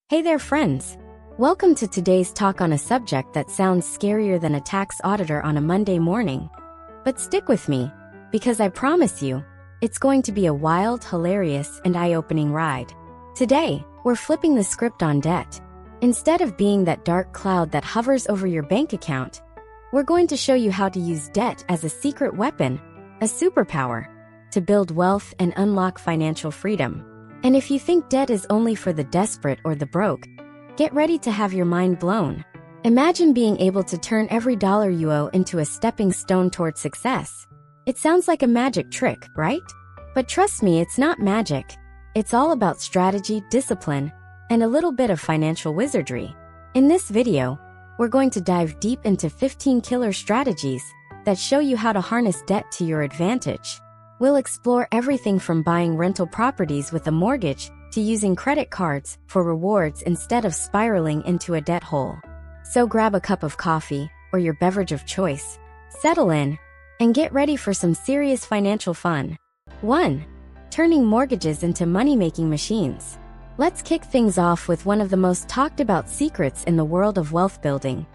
Hey there, friends. Welcome to today's talk on a subject that sounds scarier than a tax auditor on a Monday morning. But stick with me, because I promise you, it's going to be a wild, hilarious, and eye-opening ride. Today, we're flipping the script on debt. Instead of being that dark cloud that hovers over your bank account, we're going to show you how to use debt as a secret weapon, a superpower, to build wealth and unlock financial freedom. And if you think debt is only for the desperate or the broke, get ready to have your mind blown. Imagine being able to turn every dollar you owe into a stepping stone toward success. It sounds like a magic trick, right? But trust me, it's not magic. It's all about strategy, discipline, and a little bit of financial wizardry. In this video, we're going to dive deep into 15 killer strategies that show you how to harness debt to your advantage. We'll explore everything from buying rental properties with a mortgage to using credit cards for rewards instead of spiraling into a debt hole. So grab a cup of coffee or your beverage of choice, settle in, and get ready for some serious financial fun. 1. Turning mortgages into money-making machines. Let's kick things off with one of the most talked about secrets in the world of wealth building: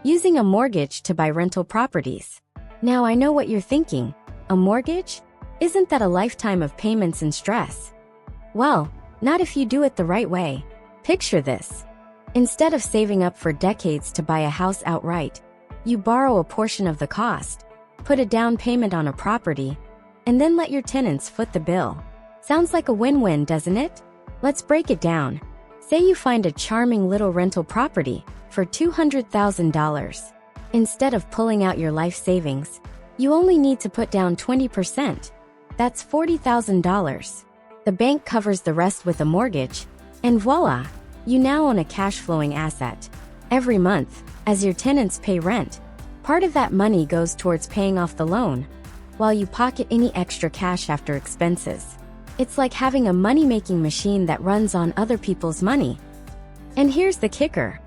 using a mortgage to buy rental properties. Now I know what you're thinking. A mortgage? Isn't that a lifetime of payments and stress? Well, not if you do it the right way. Picture this. Instead of saving up for decades to buy a house outright, you borrow a portion of the cost, put a down payment on a property, and then let your tenants foot the bill. Sounds like a win-win, doesn't it? Let's break it down. Say you find a charming little rental property for $200,000. Instead of pulling out your life savings, you only need to put down 20%. That's $40,000. The bank covers the rest with a mortgage, and voila, you now own a cash-flowing asset. Every month, as your tenants pay rent, part of that money goes towards paying off the loan, while you pocket any extra cash after expenses. It's like having a money-making machine that runs on other people's money. And here's the kicker.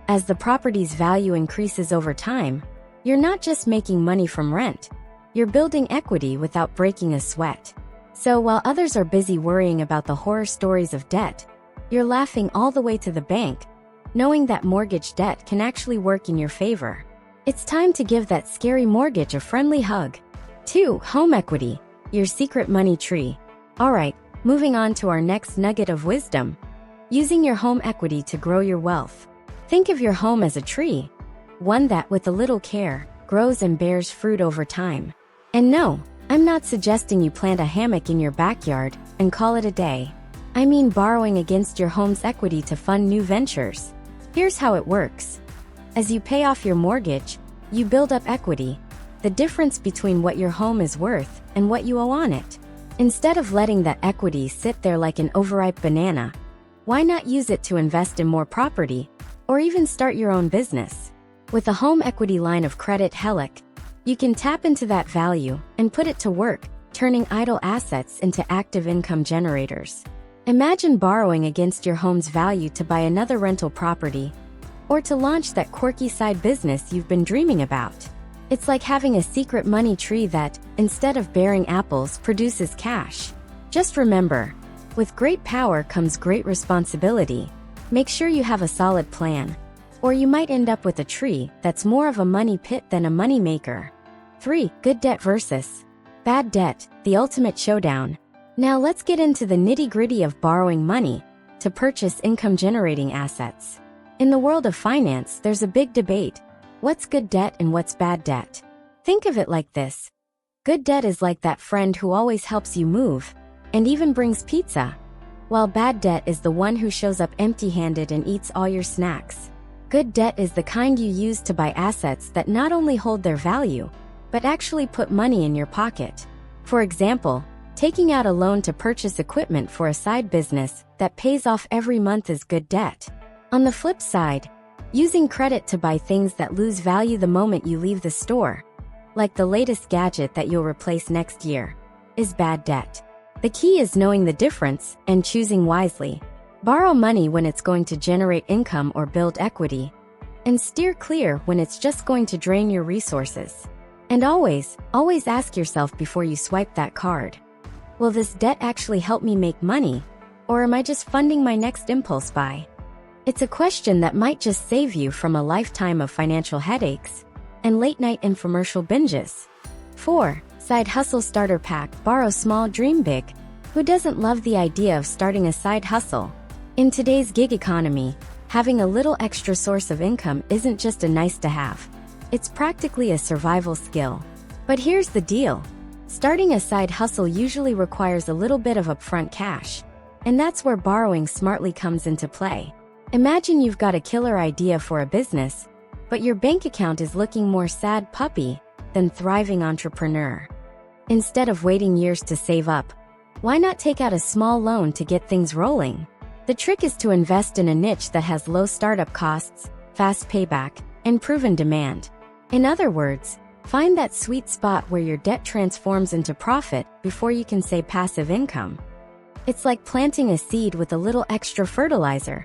As the property's value increases over time, you're not just making money from rent. You're building equity without breaking a sweat. So while others are busy worrying about the horror stories of debt, you're laughing all the way to the bank, knowing that mortgage debt can actually work in your favor. It's time to give that scary mortgage a friendly hug. 2. Home equity, your secret money tree. Alright, moving on to our next nugget of wisdom. Using your home equity to grow your wealth. Think of your home as a tree, one that, with a little care, grows and bears fruit over time. And no, I'm not suggesting you plant a hammock in your backyard and call it a day. I mean borrowing against your home's equity to fund new ventures. Here's how it works. As you pay off your mortgage, you build up equity, the difference between what your home is worth and what you owe on it. Instead of letting that equity sit there like an overripe banana, why not use it to invest in more property, or even start your own business? With a home equity line of credit, HELOC, you can tap into that value and put it to work, turning idle assets into active income generators. Imagine borrowing against your home's value to buy another rental property, or to launch that quirky side business you've been dreaming about. It's like having a secret money tree that, instead of bearing apples, produces cash. Just remember, with great power comes great responsibility. Make sure you have a solid plan, or you might end up with a tree that's more of a money pit than a money maker. 3. Good debt versus bad debt, the ultimate showdown. Now let's get into the nitty-gritty of borrowing money to purchase income-generating assets. In the world of finance, there's a big debate. What's good debt and what's bad debt? Think of it like this. Good debt is like that friend who always helps you move, and even brings pizza, while bad debt is the one who shows up empty-handed and eats all your snacks. Good debt is the kind you use to buy assets that not only hold their value, but actually put money in your pocket. For example, taking out a loan to purchase equipment for a side business that pays off every month is good debt. On the flip side, using credit to buy things that lose value the moment you leave the store, like the latest gadget that you'll replace next year, is bad debt. The key is knowing the difference and choosing wisely. Borrow money when it's going to generate income or build equity, and steer clear when it's just going to drain your resources. And always ask yourself before you swipe that card, will this debt actually help me make money, or am I just funding my next impulse buy? It's a question that might just save you from a lifetime of financial headaches and late-night infomercial binges. 4. Side Hustle Starter Pack. Borrow small, dream big. Who doesn't love the idea of starting a side hustle? In today's gig economy, having a little extra source of income isn't just a nice to have. It's practically a survival skill. But here's the deal. Starting a side hustle usually requires a little bit of upfront cash. And that's where borrowing smartly comes into play. Imagine you've got a killer idea for a business, but your bank account is looking more sad puppy than thriving entrepreneur. Instead of waiting years to save up, why not take out a small loan to get things rolling? The trick is to invest in a niche that has low startup costs, fast payback, and proven demand. In other words, find that sweet spot where your debt transforms into profit before you can say passive income. It's like planting a seed with a little extra fertilizer.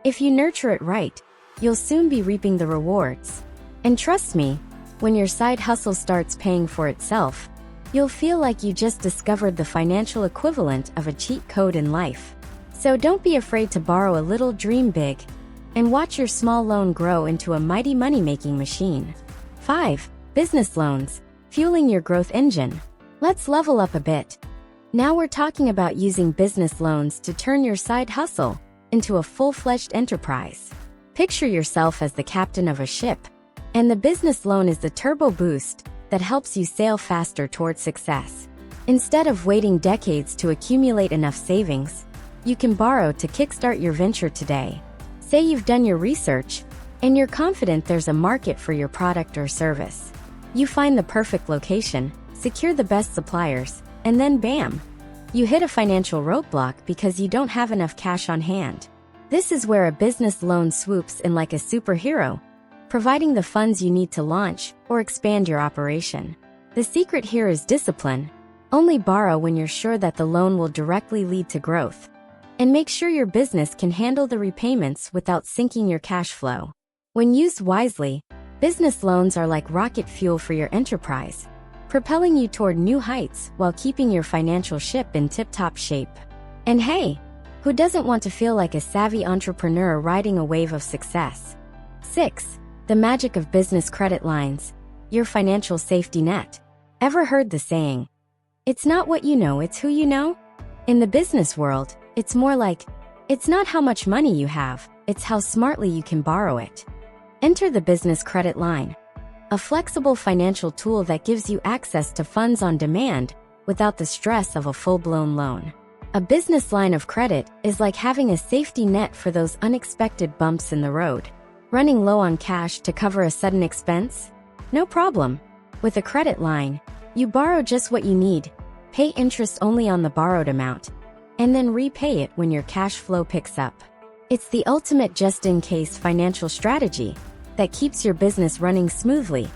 If you nurture it right, you'll soon be reaping the rewards. And trust me, when your side hustle starts paying for itself, you'll feel like you just discovered the financial equivalent of a cheat code in life. So don't be afraid to borrow a little, dream big, and watch your small loan grow into a mighty money-making machine. 5. Business loans, fueling your growth engine. Let's level up a bit. Now we're talking about using business loans to turn your side hustle into a full-fledged enterprise. Picture yourself as the captain of a ship, and the business loan is the turbo boost that helps you sail faster towards success. Instead of waiting decades to accumulate enough savings, you can borrow to kickstart your venture today. Say you've done your research, and you're confident there's a market for your product or service. You find the perfect location, secure the best suppliers, and then bam! You hit a financial roadblock because you don't have enough cash on hand. This is where a business loan swoops in like a superhero, providing the funds you need to launch or expand your operation. The secret here is discipline. Only borrow when you're sure that the loan will directly lead to growth. And make sure your business can handle the repayments without sinking your cash flow. When used wisely, business loans are like rocket fuel for your enterprise, propelling you toward new heights while keeping your financial ship in tip-top shape. And hey, who doesn't want to feel like a savvy entrepreneur riding a wave of success? 6. The magic of business credit lines, your financial safety net. Ever heard the saying, "It's not what you know, it's who you know"? In the business world, it's more like, it's not how much money you have, it's how smartly you can borrow it. Enter the business credit line, a flexible financial tool that gives you access to funds on demand without the stress of a full-blown loan. A business line of credit is like having a safety net for those unexpected bumps in the road. Running low on cash to cover a sudden expense? No problem. With a credit line, you borrow just what you need, pay interest only on the borrowed amount, and then repay it when your cash flow picks up. It's the ultimate just-in-case financial strategy that keeps your business running smoothly,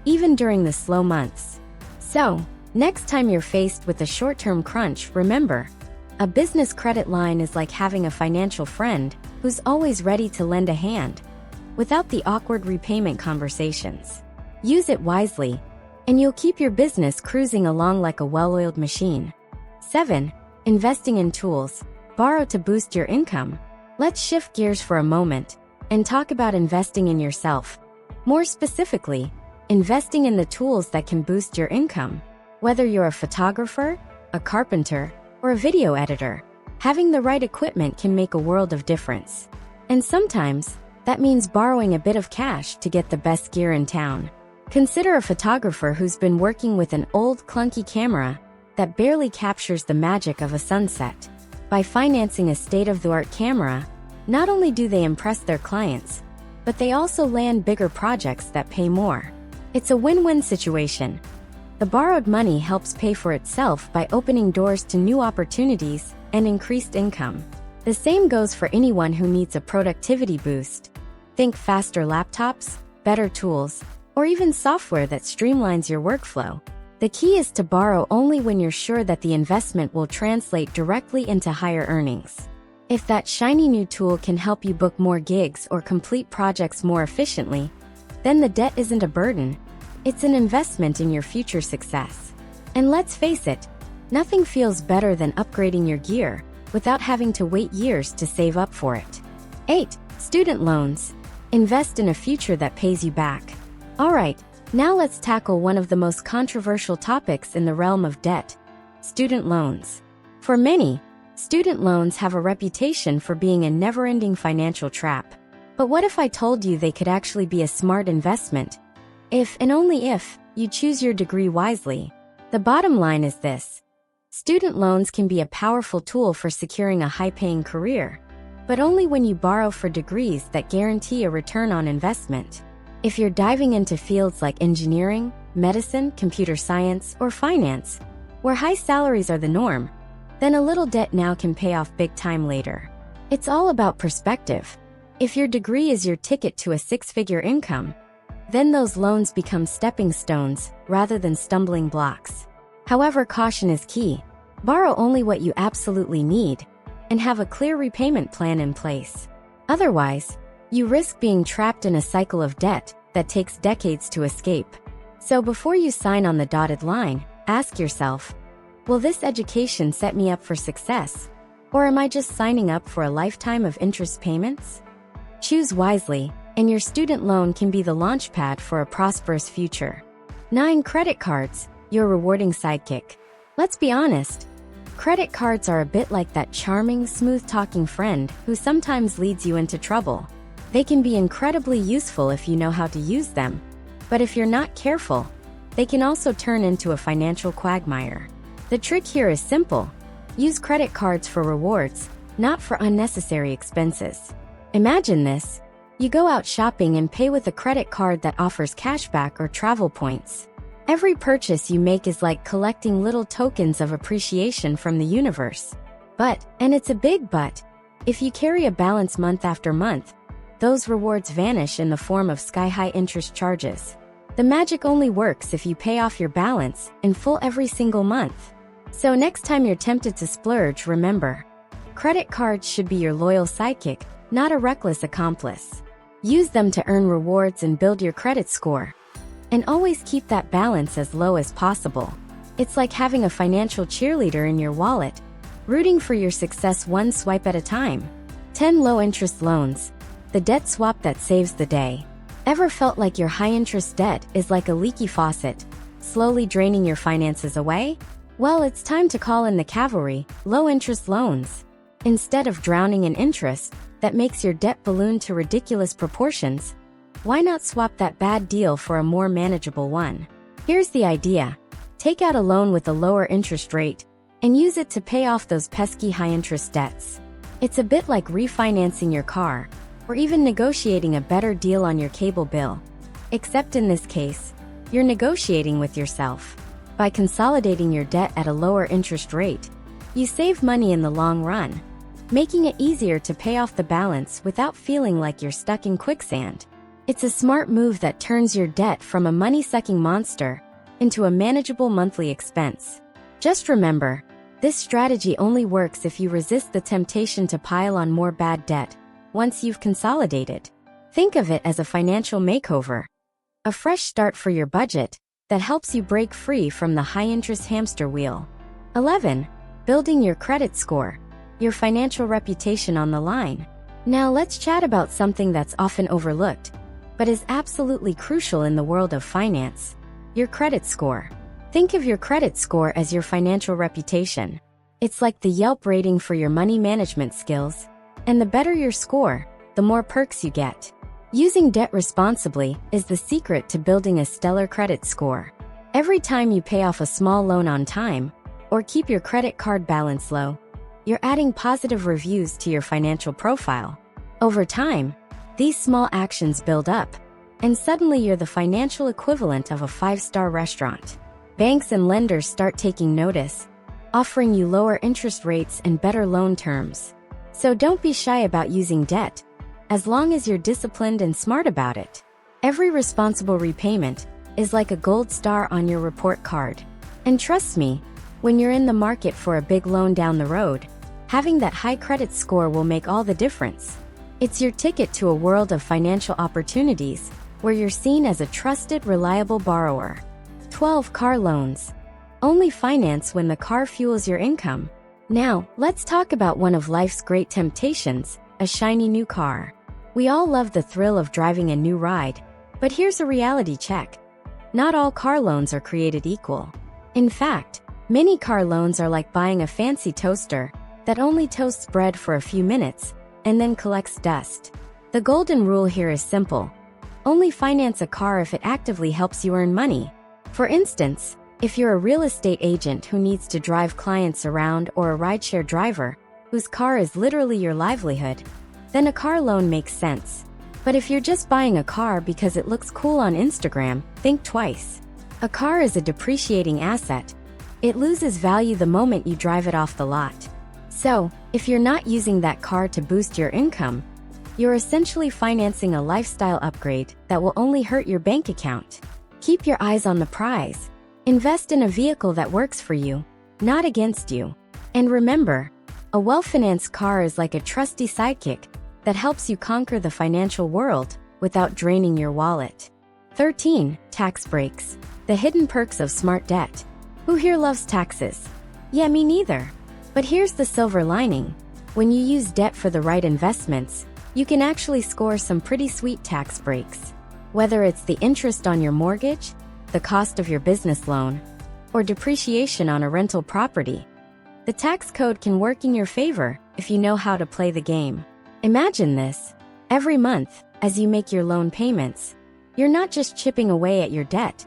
even during the slow months. So, next time you're faced with a short-term crunch, remember, a business credit line is like having a financial friend who's always ready to lend a hand, without the awkward repayment conversations. Use it wisely, and you'll keep your business cruising along like a well-oiled machine. 7. Investing in tools, borrow to boost your income. Let's shift gears for a moment and talk about investing in yourself. More specifically, investing in the tools that can boost your income. Whether you're a photographer, a carpenter, or a video editor, having the right equipment can make a world of difference. And sometimes, that means borrowing a bit of cash to get the best gear in town. Consider a photographer who's been working with an old, clunky camera that barely captures the magic of a sunset. By financing a state-of-the-art camera, not only do they impress their clients, but they also land bigger projects that pay more. It's a win-win situation. The borrowed money helps pay for itself by opening doors to new opportunities and increased income. The same goes for anyone who needs a productivity boost. Think faster laptops, better tools, or even software that streamlines your workflow. The key is to borrow only when you're sure that the investment will translate directly into higher earnings. If that shiny new tool can help you book more gigs or complete projects more efficiently, then the debt isn't a burden. It's an investment in your future success. And let's face it, nothing feels better than upgrading your gear without having to wait years to save up for it. 8. Student loans. Invest in a future that pays you back. Alright, now let's tackle one of the most controversial topics in the realm of debt: student loans. For many, student loans have a reputation for being a never-ending financial trap. But what if I told you they could actually be a smart investment? If, and only if, you choose your degree wisely. The bottom line is this: student loans can be a powerful tool for securing a high-paying career, but only when you borrow for degrees that guarantee a return on investment. If you're diving into fields like engineering, medicine, computer science, or finance, where high salaries are the norm, then a little debt now can pay off big time later. It's all about perspective. If your degree is your ticket to a six-figure income, then those loans become stepping stones rather than stumbling blocks. However, caution is key. Borrow only what you absolutely need, and have a clear repayment plan in place. Otherwise, you risk being trapped in a cycle of debt that takes decades to escape. So before you sign on the dotted line, ask yourself, will this education set me up for success? Or am I just signing up for a lifetime of interest payments? Choose wisely, and your student loan can be the launchpad for a prosperous future. 9. Credit cards, your rewarding sidekick. Let's be honest. Credit cards are a bit like that charming, smooth-talking friend who sometimes leads you into trouble. They can be incredibly useful if you know how to use them, but if you're not careful, they can also turn into a financial quagmire. The trick here is simple. Use credit cards for rewards, not for unnecessary expenses. Imagine this. You go out shopping and pay with a credit card that offers cashback or travel points. Every purchase you make is like collecting little tokens of appreciation from the universe. But, and it's a big but, if you carry a balance month after month, those rewards vanish in the form of sky-high interest charges. The magic only works if you pay off your balance in full every single month. So next time you're tempted to splurge, remember, credit cards should be your loyal sidekick, not a reckless accomplice. Use them to earn rewards and build your credit score. And always keep that balance as low as possible. It's like having a financial cheerleader in your wallet, rooting for your success one swipe at a time. 10. Low-interest loans, the debt swap that saves the day. Ever felt like your high-interest debt is like a leaky faucet, slowly draining your finances away? Well, it's time to call in the cavalry, low-interest loans. Instead of drowning in interest that makes your debt balloon to ridiculous proportions, why not swap that bad deal for a more manageable one? Here's the idea. Take out a loan with a lower interest rate and use it to pay off those pesky high-interest debts. It's a bit like refinancing your car, or even negotiating a better deal on your cable bill. Except in this case, you're negotiating with yourself. By consolidating your debt at a lower interest rate, you save money in the long run, making it easier to pay off the balance without feeling like you're stuck in quicksand. It's a smart move that turns your debt from a money-sucking monster into a manageable monthly expense. Just remember, this strategy only works if you resist the temptation to pile on more bad debt once you've consolidated. Think of it as a financial makeover, a fresh start for your budget that helps you break free from the high-interest hamster wheel. 11. Building your credit score, your financial reputation on the line. Now let's chat about something that's often overlooked, but is absolutely crucial in the world of finance: your credit score. Think of your credit score as your financial reputation. It's like the Yelp rating for your money management skills, and the better your score, the more perks you get. Using debt responsibly is the secret to building a stellar credit score. Every time you pay off a small loan on time, or keep your credit card balance low, you're adding positive reviews to your financial profile. Over time, these small actions build up, and suddenly you're the financial equivalent of a 5-star restaurant. Banks and lenders start taking notice, offering you lower interest rates and better loan terms. So don't be shy about using debt, as long as you're disciplined and smart about it. Every responsible repayment is like a gold star on your report card. And trust me, when you're in the market for a big loan down the road, having that high credit score will make all the difference. It's your ticket to a world of financial opportunities, where you're seen as a trusted, reliable borrower. 12. Car loans. Only finance when the car fuels your income. Now, let's talk about one of life's great temptations, a shiny new car. We all love the thrill of driving a new ride, but here's a reality check. Not all car loans are created equal. In fact, many car loans are like buying a fancy toaster that only toasts bread for a few minutes and then collects dust. The golden rule here is simple. Only finance a car if it actively helps you earn money. For instance, if you're a real estate agent who needs to drive clients around or a rideshare driver whose car is literally your livelihood, then a car loan makes sense. But if you're just buying a car because it looks cool on Instagram, think twice. A car is a depreciating asset. It loses value the moment you drive it off the lot. So, if you're not using that car to boost your income, you're essentially financing a lifestyle upgrade that will only hurt your bank account. Keep your eyes on the prize. Invest in a vehicle that works for you, not against you. And remember, a well-financed car is like a trusty sidekick that helps you conquer the financial world without draining your wallet. 13. Tax breaks. The hidden perks of smart debt. Who here loves taxes? Yeah, me neither. But here's the silver lining. When you use debt for the right investments, you can actually score some pretty sweet tax breaks. Whether it's the interest on your mortgage, the cost of your business loan, or depreciation on a rental property, the tax code can work in your favor if you know how to play the game. Imagine this. Every month, as you make your loan payments, you're not just chipping away at your debt,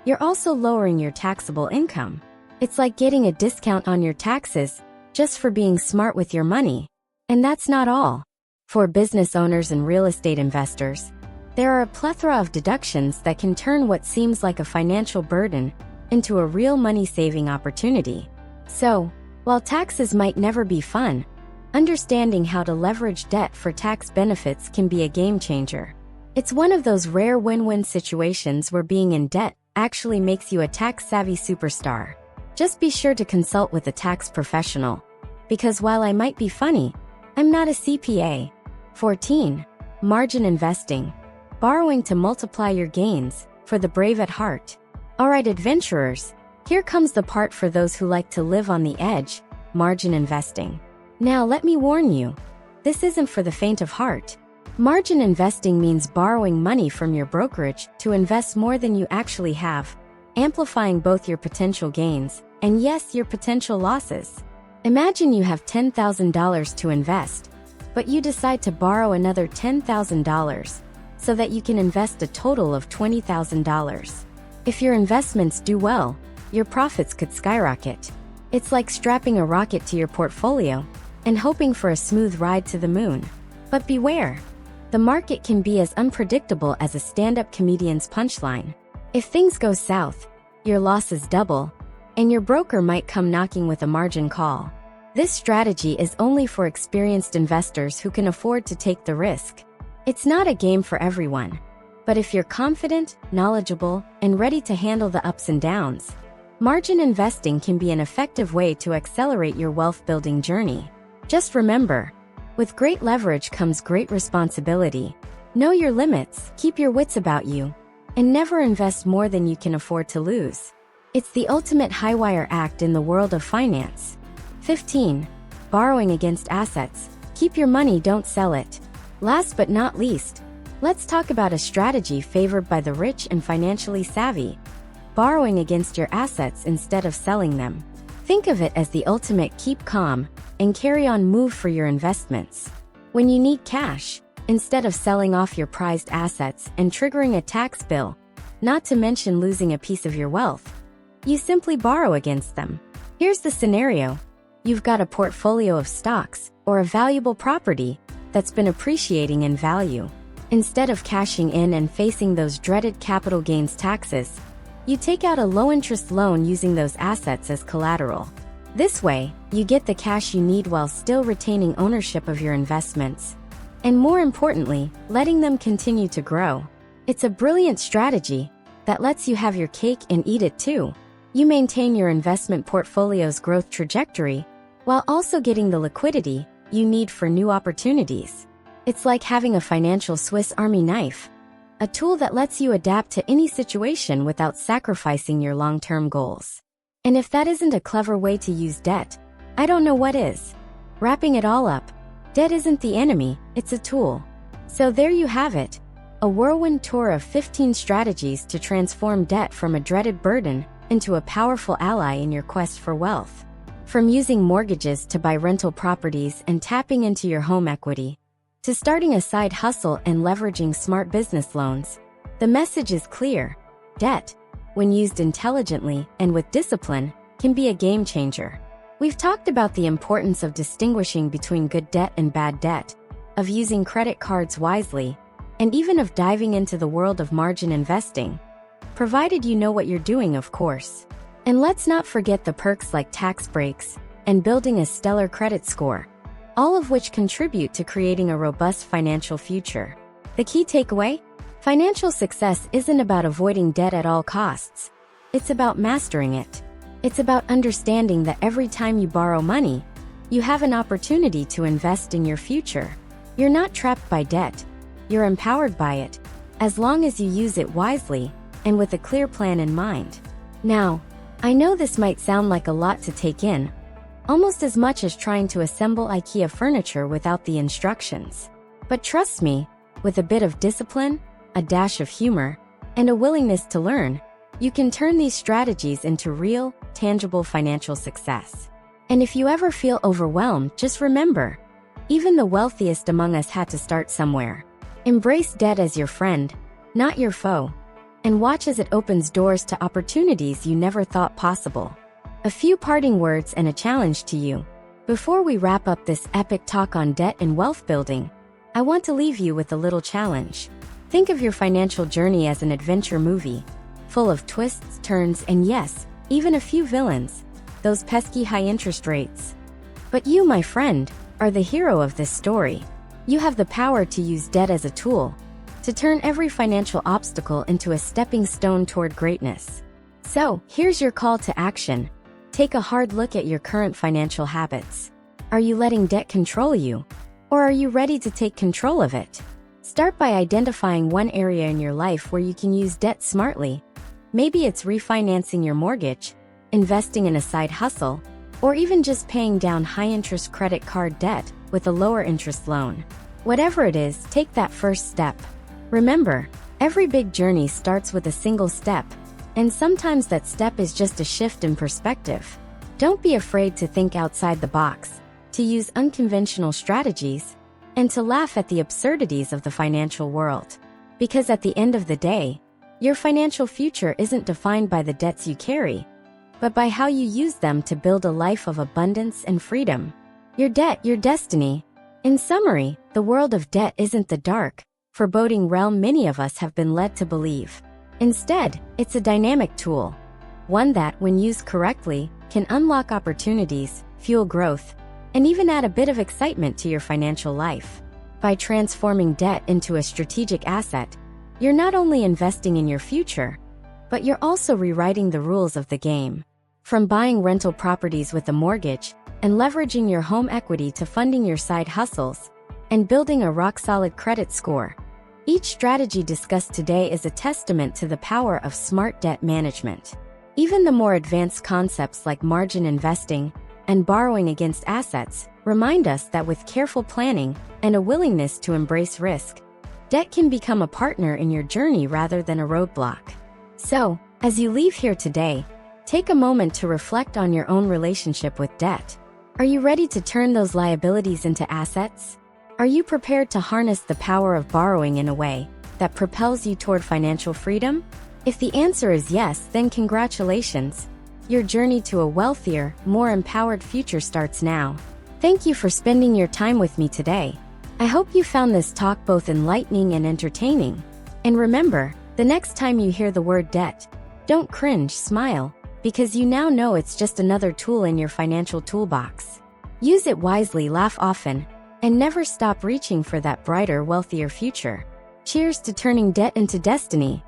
you're also lowering your taxable income. It's like getting a discount on your taxes just for being smart with your money. And that's not all. For business owners and real estate investors, there are a plethora of deductions that can turn what seems like a financial burden into a real money-saving opportunity. So, while taxes might never be fun, understanding how to leverage debt for tax benefits can be a game changer. It's one of those rare win-win situations where being in debt actually makes you a tax-savvy superstar. Just be sure to consult with a tax professional, because while I might be funny, I'm not a CPA. 14. Margin investing. Borrowing to multiply your gains, for the brave at heart. Alright adventurers, here comes the part for those who like to live on the edge, margin investing. Now let me warn you, this isn't for the faint of heart. Margin investing means borrowing money from your brokerage to invest more than you actually have, amplifying both your potential gains and yes, your potential losses. Imagine you have $10,000 to invest, but you decide to borrow another $10,000 so that you can invest a total of $20,000. If your investments do well, your profits could skyrocket. It's like strapping a rocket to your portfolio and hoping for a smooth ride to the moon. But beware, the market can be as unpredictable as a stand-up comedian's punchline. If things go south, your losses double, and your broker might come knocking with a margin call. This strategy is only for experienced investors who can afford to take the risk. It's not a game for everyone, but if you're confident, knowledgeable, and ready to handle the ups and downs, margin investing can be an effective way to accelerate your wealth-building journey. Just remember, with great leverage comes great responsibility. Know your limits, keep your wits about you, and never invest more than you can afford to lose. It's the ultimate high-wire act in the world of finance. 15. Borrowing against assets. Keep your money, don't sell it. Last but not least, let's talk about a strategy favored by the rich and financially savvy. Borrowing against your assets instead of selling them. Think of it as the ultimate keep calm and carry on move for your investments. When you need cash, instead of selling off your prized assets and triggering a tax bill, not to mention losing a piece of your wealth, you simply borrow against them. Here's the scenario. You've got a portfolio of stocks or a valuable property that's been appreciating in value. Instead of cashing in and facing those dreaded capital gains taxes, you take out a low-interest loan using those assets as collateral. This way, you get the cash you need while still retaining ownership of your investments. And more importantly, letting them continue to grow. It's a brilliant strategy that lets you have your cake and eat it too. You maintain your investment portfolio's growth trajectory while also getting the liquidity you need for new opportunities. It's like having a financial Swiss Army knife, a tool that lets you adapt to any situation without sacrificing your long-term goals. And if that isn't a clever way to use debt, I don't know what is. Wrapping it all up, debt isn't the enemy, it's a tool. So there you have it, a whirlwind tour of 15 strategies to transform debt from a dreaded burden into a powerful ally in your quest for wealth. From using mortgages to buy rental properties and tapping into your home equity, to starting a side hustle and leveraging smart business loans, the message is clear. Debt, when used intelligently and with discipline, can be a game changer. We've talked about the importance of distinguishing between good debt and bad debt, of using credit cards wisely, and even of diving into the world of margin investing, provided you know what you're doing, of course. And let's not forget the perks like tax breaks and building a stellar credit score, all of which contribute to creating a robust financial future. The key takeaway? Financial success isn't about avoiding debt at all costs. It's about mastering it. It's about understanding that every time you borrow money, you have an opportunity to invest in your future. You're not trapped by debt. You're empowered by it, as long as you use it wisely and with a clear plan in mind. Now, I know this might sound like a lot to take in, almost as much as trying to assemble IKEA furniture without the instructions. But trust me, with a bit of discipline, a dash of humor, and a willingness to learn, you can turn these strategies into real, tangible financial success. And if you ever feel overwhelmed, just remember, even the wealthiest among us had to start somewhere. Embrace debt as your friend, not your foe, and watch as it opens doors to opportunities you never thought possible. A few parting words and a challenge to you. Before we wrap up this epic talk on debt and wealth building, I want to leave you with a little challenge. Think of your financial journey as an adventure movie, full of twists, turns, and yes, even a few villains, those pesky high interest rates. But you, my friend, are the hero of this story. You have the power to use debt as a tool, to turn every financial obstacle into a stepping stone toward greatness. So, here's your call to action. Take a hard look at your current financial habits. Are you letting debt control you? Or are you ready to take control of it? Start by identifying one area in your life where you can use debt smartly. Maybe it's refinancing your mortgage, investing in a side hustle, or even just paying down high-interest credit card debt with a lower-interest loan. Whatever it is, take that first step. Remember, every big journey starts with a single step, and sometimes that step is just a shift in perspective. Don't be afraid to think outside the box, to use unconventional strategies, and to laugh at the absurdities of the financial world. Because at the end of the day, your financial future isn't defined by the debts you carry, but by how you use them to build a life of abundance and freedom. Your debt, your destiny. In summary, the world of debt isn't the dark, foreboding realm many of us have been led to believe. Instead, it's a dynamic tool, one that, when used correctly, can unlock opportunities, fuel growth, and even add a bit of excitement to your financial life. By transforming debt into a strategic asset, you're not only investing in your future, but you're also rewriting the rules of the game. From buying rental properties with a mortgage, and leveraging your home equity to funding your side hustles, and building a rock-solid credit score. Each strategy discussed today is a testament to the power of smart debt management. Even the more advanced concepts like margin investing and borrowing against assets remind us that with careful planning and a willingness to embrace risk, debt can become a partner in your journey rather than a roadblock. So, as you leave here today, take a moment to reflect on your own relationship with debt. Are you ready to turn those liabilities into assets? Are you prepared to harness the power of borrowing in a way that propels you toward financial freedom? If the answer is yes, then congratulations. Your journey to a wealthier, more empowered future starts now. Thank you for spending your time with me today. I hope you found this talk both enlightening and entertaining. And remember, the next time you hear the word debt, don't cringe, smile, because you now know it's just another tool in your financial toolbox. Use it wisely, laugh often, and never stop reaching for that brighter, wealthier future. Cheers to turning debt into destiny.